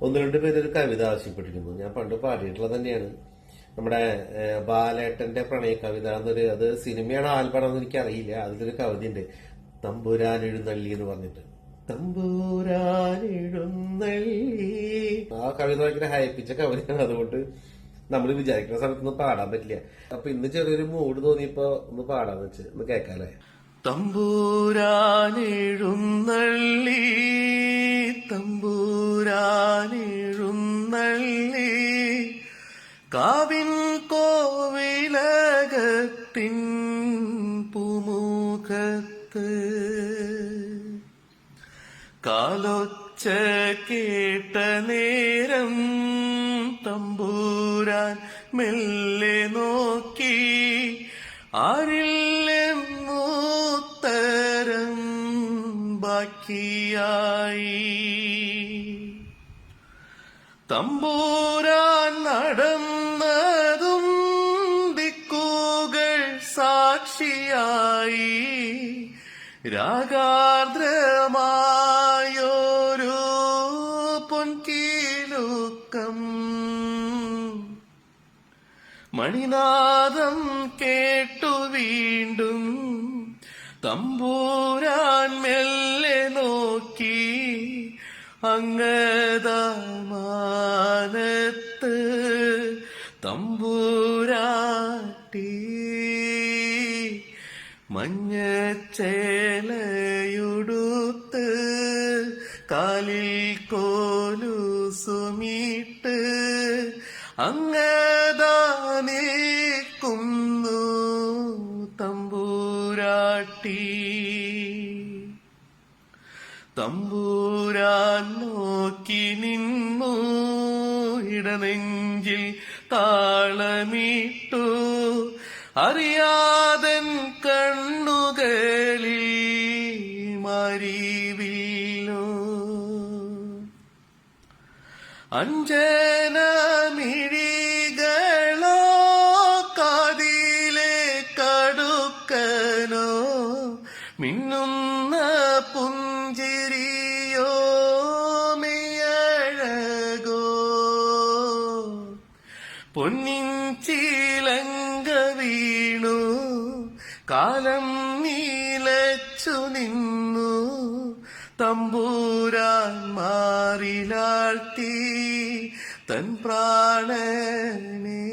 ഒന്ന് രണ്ട് പേരൊരു കവിത ആവശ്യപ്പെട്ടിരുന്നു. ഞാൻ പണ്ട് പാടിയിട്ടുള്ളത് തന്നെയാണ്. നമ്മുടെ ബാലേട്ടന്റെ പ്രണയ കവിത എന്നൊരു, അത് സിനിമയാണ് ആൽബമാണെന്ന് എനിക്കറിയില്ല. അതിലൊരു കവിതയുണ്ട്, തമ്പുരാൻ എഴുന്നള്ളി എന്ന് പറഞ്ഞിട്ട്. തമ്പുരാൻ എഴുന്നള്ളി. ആ കവിത ഭയങ്കര ഹൈപ്പിച്ച കവിതയാണ്. അതുകൊണ്ട് നമ്മൾ വിചാരിക്കുന്ന സ്ഥലത്തൊന്നും പാടാൻ പറ്റില്ല. അപ്പൊ ഇന്ന് ചെറിയൊരു മൂഡ് തോന്നിയപ്പോ ഒന്ന് പാടാന്ന് വെച്ച് ഒന്ന് കേക്കാല്ലേ. തമ്പൂരാനെഴുന്നള്ളി, തമ്പൂരാനെഴുന്നള്ളി, കാവിൻ കോവിലകത്തിൻ പൂമുഖത്ത്, കാലൊച്ച കേട്ട നേരം തമ്പൂരാൻ മെല്ലെ നോക്കി, ആരില്ലെന്നുത്തരം ബാക്കിയായി. തമ്പൂരാൻ നടന്നതും ദിക്കുകൾ സാക്ഷിയായി, രാഗാർദ്രമായൊരു പൊൻകീലുക്കം, മണിനാദം കേട്ടു വീണ്ടും തമ്പൂരാൻ മെല്ലെ നോക്കി, അങ്ങദമാനത്ത് തമ്പൂരാട്ടി, മഞ്ഞച്ചേലയുടുത്ത് കാലിൽ കോലുസുമിട്ട്, അങ്ങദാനിക്കുന്നു തമ്പൂരാട്ടി. തമ്പൂരാൻ നോക്കി നിന്നു, ഇടനെഞ്ചിൽ താളമിട്ടു, അറിയാതൻ കണ്ണുകളിൽ മരിവില്ലോ, അഞ്ജനമിഴികളോ കാതിലെ കടുക്കനോ, മിന്നുന്ന പുഞ്ചിരിയോ മെയ്യഴകോ, പൊന്നിൻ ചിലങ്ക വീണു കാലം നീലച്ചു നിന്നു, തമ്പൂരാൻ മാറിലാഴ്ത്തി തൻ പ്രാണനേ.